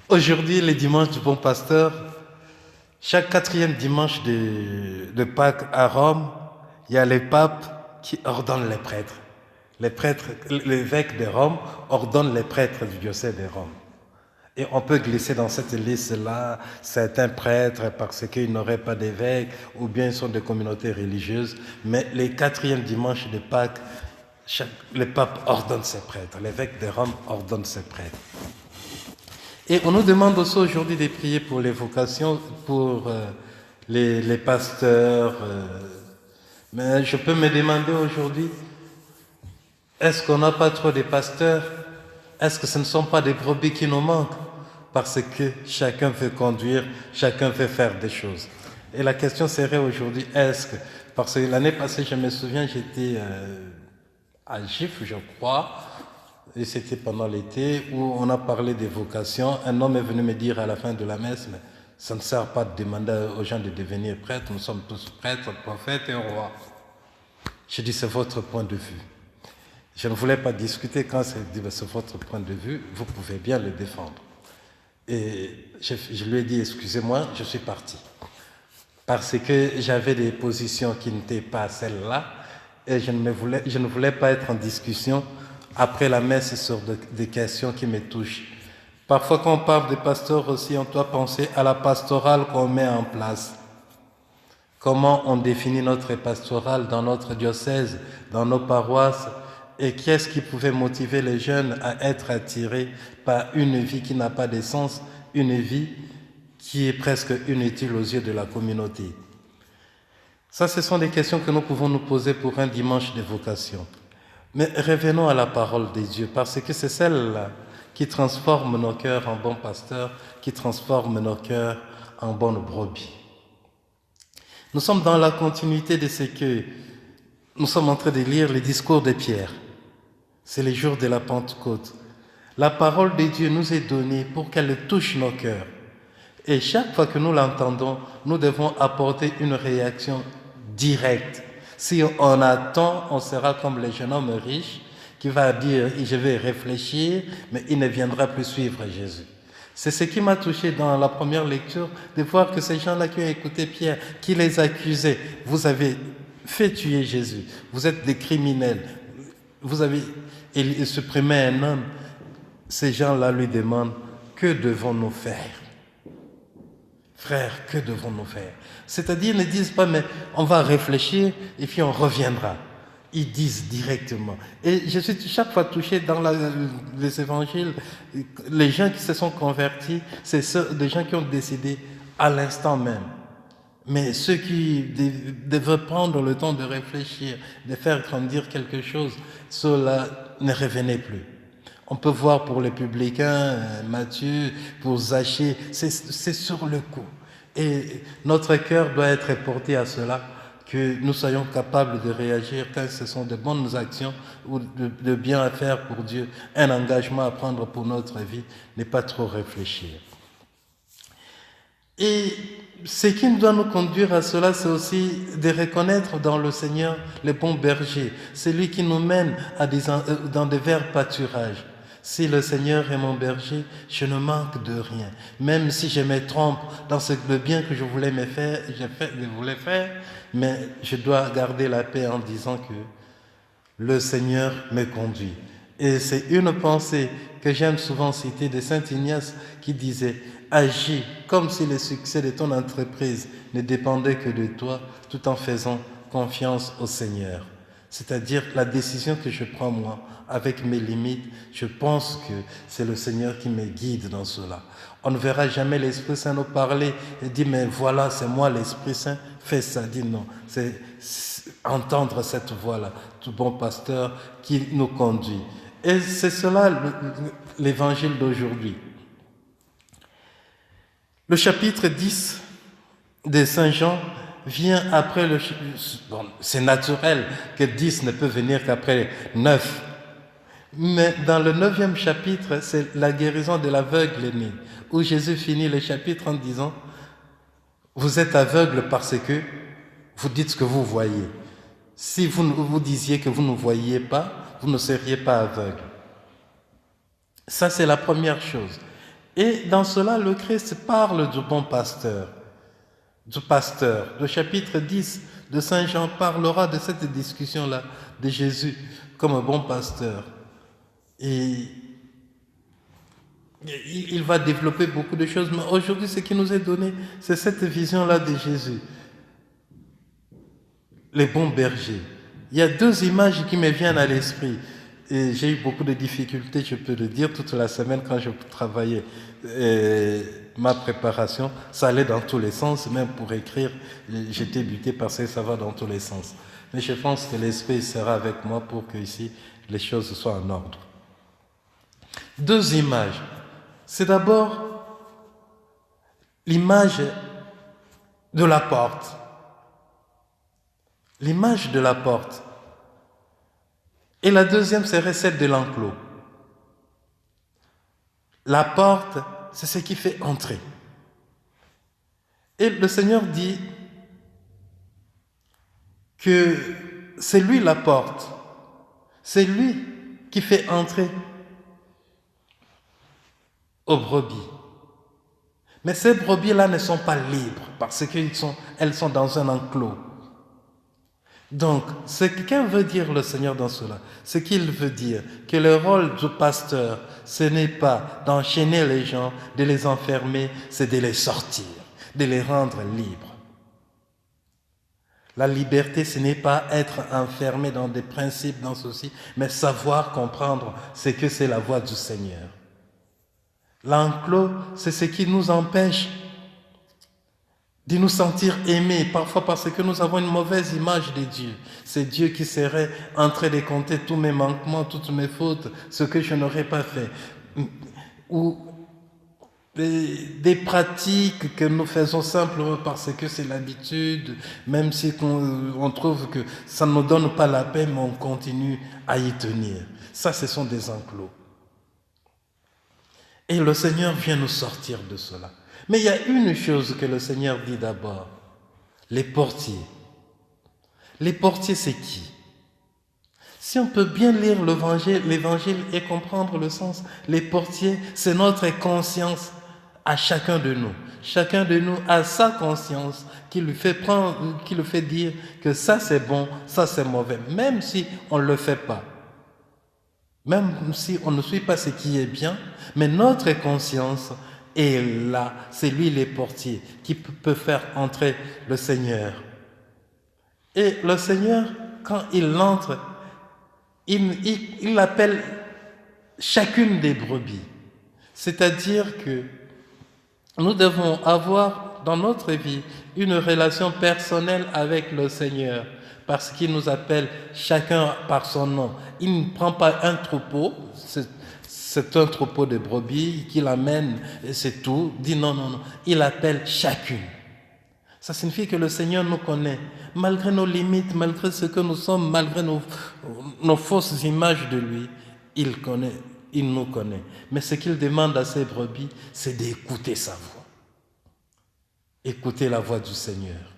Aujourd'hui, les dimanches du bon pasteur, chaque quatrième dimanche de Pâques à Rome, il y a les papes qui ordonnent les prêtres. Les prêtres, l'évêque de Rome ordonne les prêtres du diocèse de Rome. Et on peut glisser dans cette liste-là certains prêtres parce qu'ils n'auraient pas d'évêque ou bien ils sont de communautés religieuses. Mais les quatrièmes dimanches de Pâques, le pape ordonne ses prêtres. L'évêque de Rome ordonne ses prêtres. Et on nous demande aussi aujourd'hui de prier pour les vocations, pour les pasteurs. Mais je peux me demander aujourd'hui, est-ce qu'on n'a pas trop de pasteurs? Est-ce que ce ne sont pas des brebis qui nous manquent? Parce que chacun veut conduire, chacun veut faire des choses. Et la question serait aujourd'hui, est-ce que... Parce que l'année passée, je me souviens, j'étais à Gif, je crois, et c'était pendant l'été, où on a parlé des vocations. Un homme est venu me dire à la fin de la messe, mais ça ne sert pas de demander aux gens de devenir prêtres, nous sommes tous prêtres, prophètes et rois. Je dis, c'est votre point de vue. Je ne voulais pas discuter quand c'est dit, c'est votre point de vue, vous pouvez bien le défendre. Et je lui ai dit, excusez-moi, je suis parti. Parce que j'avais des positions qui n'étaient pas celles-là, et je ne voulais pas être en discussion après la messe sur des questions qui me touchent. Parfois, quand on parle de pasteurs aussi, on doit penser à la pastorale qu'on met en place. Comment on définit notre pastorale dans notre diocèse, dans nos paroisses, et qu'est-ce qui pouvait motiver les jeunes à être attirés par une vie qui n'a pas de sens, une vie qui est presque inutile aux yeux de la communauté. Ça, ce sont des questions que nous pouvons nous poser pour un dimanche de vocation. Mais revenons à la parole de Dieu, parce que c'est celle-là qui transforme nos cœurs en bons pasteurs, qui transforme nos cœurs en bonnes brebis. Nous sommes dans la continuité de ce que nous sommes en train de lire, les discours de Pierre. C'est les jours de la Pentecôte. La parole de Dieu nous est donnée pour qu'elle touche nos cœurs. Et chaque fois que nous l'entendons, nous devons apporter une réaction directe. Si on attend, on sera comme le jeune homme riche qui va dire « je vais réfléchir », mais il ne viendra plus suivre Jésus. C'est ce qui m'a touché dans la première lecture, de voir que ces gens-là qui ont écouté Pierre, qui les accusaient, vous avez fait tuer Jésus, vous êtes des criminels, vous avez supprimé un homme. Ces gens-là lui demandent « que devons-nous faire ?» Frère, que devons-nous faire? C'est-à-dire, ils ne disent pas, mais on va réfléchir et puis on reviendra. Ils disent directement. Et je suis chaque fois touché dans les évangiles, les gens qui se sont convertis, c'est des gens qui ont décidé à l'instant même. Mais ceux qui devraient prendre le temps de réfléchir, de faire grandir quelque chose, ceux-là ne revenaient plus. On peut voir pour les publicains, Matthieu, pour Zachée, c'est sur le coup. Et notre cœur doit être porté à cela, que nous soyons capables de réagir quand ce sont de bonnes actions ou de bien à faire pour Dieu, un engagement à prendre pour notre vie, ne pas trop réfléchir. Et ce qui doit nous conduire à cela, c'est aussi de reconnaître dans le Seigneur le bon berger, celui qui nous mène dans de verts pâturages. Si le Seigneur est mon berger, je ne manque de rien. Même si je me trompe dans le bien que je voulais faire, mais je dois garder la paix en disant que le Seigneur me conduit. Et c'est une pensée que j'aime souvent citer de Saint Ignace qui disait « Agis comme si le succès de ton entreprise ne dépendait que de toi, tout en faisant confiance au Seigneur. » C'est-à-dire la décision que je prends moi, avec mes limites, je pense que c'est le Seigneur qui me guide dans cela. On ne verra jamais l'Esprit Saint nous parler et dire « mais voilà, c'est moi l'Esprit Saint, fais ça ». Dit non, c'est entendre cette voix-là, tout bon pasteur qui nous conduit. Et c'est cela l'évangile d'aujourd'hui. Le chapitre 10 de Saint Jean vient après le... Bon, c'est naturel que 10 ne peut venir qu'après 9. Mais dans le 9e chapitre, c'est la guérison de l'aveugle né, où Jésus finit le chapitre en disant « Vous êtes aveugle parce que vous dites ce que vous voyez. Si vous disiez que vous ne voyiez pas, vous ne seriez pas aveugle. » Ça, c'est la première chose. Et dans cela, le Christ parle du bon pasteur, du pasteur. Le chapitre 10 de Saint Jean parlera de cette discussion-là, de Jésus comme un bon pasteur. Et il va développer beaucoup de choses, mais aujourd'hui, ce qui nous est donné, c'est cette vision-là de Jésus, les bons bergers. Il y a deux images qui me viennent à l'esprit. Et j'ai eu beaucoup de difficultés, je peux le dire, toute la semaine quand je travaillais ma préparation. Ça allait dans tous les sens, même pour écrire, j'étais buté parce que ça va dans tous les sens. Mais je pense que l'Esprit sera avec moi pour que ici, les choses soient en ordre. Deux images. C'est d'abord l'image de la porte. L'image de la porte. Et la deuxième serait celle de l'enclos. La porte, c'est ce qui fait entrer. Et le Seigneur dit que c'est lui la porte. C'est lui qui fait entrer aux brebis. Mais ces brebis-là ne sont pas libres parce qu'elles sont dans un enclos. Donc, ce qu'un veut dire le Seigneur dans cela, ce qu'il veut dire, que le rôle du pasteur, ce n'est pas d'enchaîner les gens, de les enfermer, c'est de les sortir, de les rendre libres. La liberté, ce n'est pas être enfermé dans des principes, dans ceci, mais savoir comprendre ce que c'est la voix du Seigneur. L'enclos, c'est ce qui nous empêche de nous sentir aimés, parfois parce que nous avons une mauvaise image de Dieu. C'est Dieu qui serait en train de compter tous mes manquements, toutes mes fautes, ce que je n'aurais pas fait. Ou des pratiques que nous faisons simplement parce que c'est l'habitude, même si on trouve que ça ne nous donne pas la paix, mais on continue à y tenir. Ça, ce sont des enclos. Et le Seigneur vient nous sortir de cela. Mais il y a une chose que le Seigneur dit d'abord, les portiers. Les portiers, c'est qui? Si on peut bien lire l'évangile et comprendre le sens, les portiers, c'est notre conscience à chacun de nous. Chacun de nous a sa conscience qui lui fait dire que ça c'est bon, ça c'est mauvais, même si on ne le fait pas. Même si on ne suit pas ce qui est bien, mais notre conscience est là, c'est lui les portiers qui peut faire entrer le Seigneur. Et le Seigneur, quand il entre, il appelle chacune des brebis. C'est-à-dire que nous devons avoir dans notre vie une relation personnelle avec le Seigneur, parce qu'il nous appelle chacun par son nom. Il ne prend pas un troupeau, c'est un troupeau de brebis qu'il amène et c'est tout. Il dit non, non, non. Il appelle chacune. Ça signifie que le Seigneur nous connaît, malgré nos limites, malgré ce que nous sommes, malgré nos fausses images de lui. Il connaît, il nous connaît. Mais ce qu'il demande à ses brebis, c'est d'écouter sa voix. Écouter la voix du Seigneur.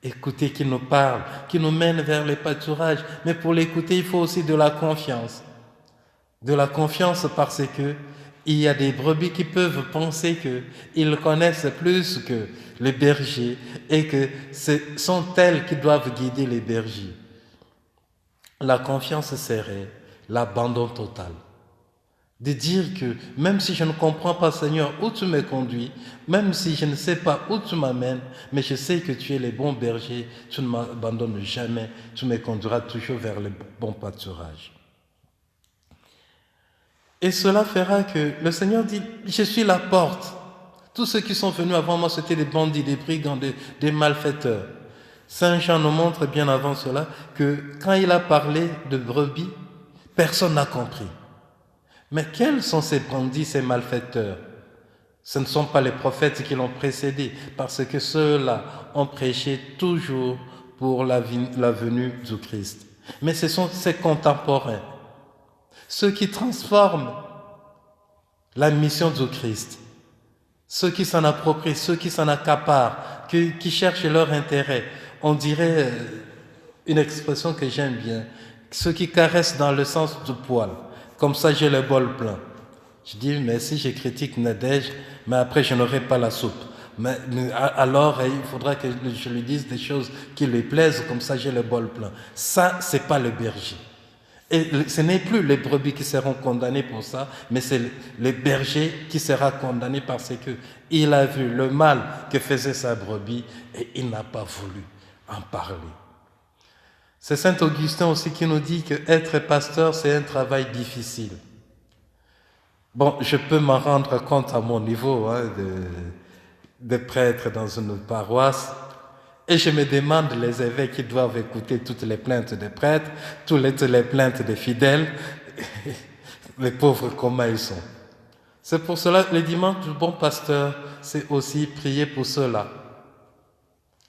Écouter qu'il nous parle, qu'il nous mène vers les pâturages. Mais pour l'écouter, il faut aussi de la confiance. De la confiance parce que il y a des brebis qui peuvent penser qu'ils connaissent plus que les bergers et que ce sont elles qui doivent guider les bergers. La confiance serait l'abandon total. De dire que même si je ne comprends pas, Seigneur, où tu me conduis, même si je ne sais pas où tu m'amènes, mais je sais que tu es le bon berger, tu ne m'abandonnes jamais, tu me conduiras toujours vers le bon pâturage. Et cela fera que le Seigneur dit, je suis la porte. Tous ceux qui sont venus avant moi, c'était des bandits, des brigands, des malfaiteurs. Saint Jean nous montre bien avant cela que quand il a parlé de brebis, personne n'a compris. Mais quels sont ces bandits, ces malfaiteurs? Ce ne sont pas les prophètes qui l'ont précédé, parce que ceux-là ont prêché toujours pour la venue du Christ. Mais ce sont ses contemporains, ceux qui transforment la mission du Christ, ceux qui s'en approprient, ceux qui s'en accaparent, qui cherchent leur intérêt. On dirait une expression que j'aime bien, ceux qui caressent dans le sens du poil. Comme ça, j'ai le bol plein. Je dis, mais si je critique Nadège, mais après je n'aurai pas la soupe. Alors, il faudra que je lui dise des choses qui lui plaisent, comme ça j'ai le bol plein. Ça, c'est pas le berger. Et ce n'est plus les brebis qui seront condamnées pour ça, mais c'est le berger qui sera condamné parce qu'il a vu le mal que faisait sa brebis et il n'a pas voulu en parler. C'est Saint Augustin aussi qui nous dit que être pasteur, c'est un travail difficile. Bon, je peux m'en rendre compte à mon niveau de prêtre dans une paroisse. Et je me demande, les évêques qui doivent écouter toutes les plaintes des prêtres, toutes les plaintes des fidèles, les pauvres, comment ils sont. C'est pour cela que le dimanche du bon pasteur, c'est aussi prier pour ceux-là.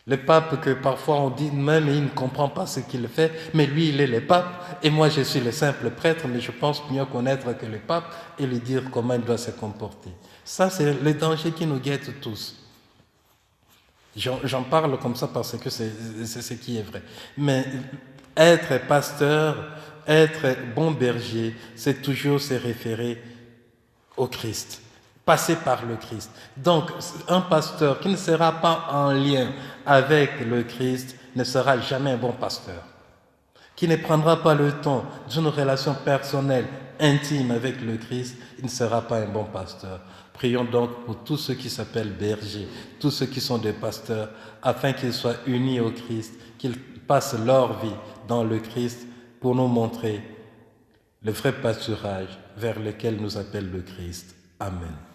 Le pape que parfois on dit même il ne comprend pas ce qu'il fait, mais lui il est le pape et moi je suis le simple prêtre, mais je pense mieux connaître que le pape et lui dire comment il doit se comporter. Ça c'est le danger qui nous guette tous. J'en parle comme ça parce que c'est ce qui est vrai. Mais être pasteur, être bon berger, c'est toujours se référer au Christ, passer par le Christ. Donc, un pasteur qui ne sera pas en lien avec le Christ ne sera jamais un bon pasteur. Qui ne prendra pas le temps d'une relation personnelle, intime avec le Christ, il ne sera pas un bon pasteur. Prions donc pour tous ceux qui s'appellent bergers, tous ceux qui sont des pasteurs, afin qu'ils soient unis au Christ, qu'ils passent leur vie dans le Christ pour nous montrer le vrai pâturage vers lequel nous appelle le Christ. Amen.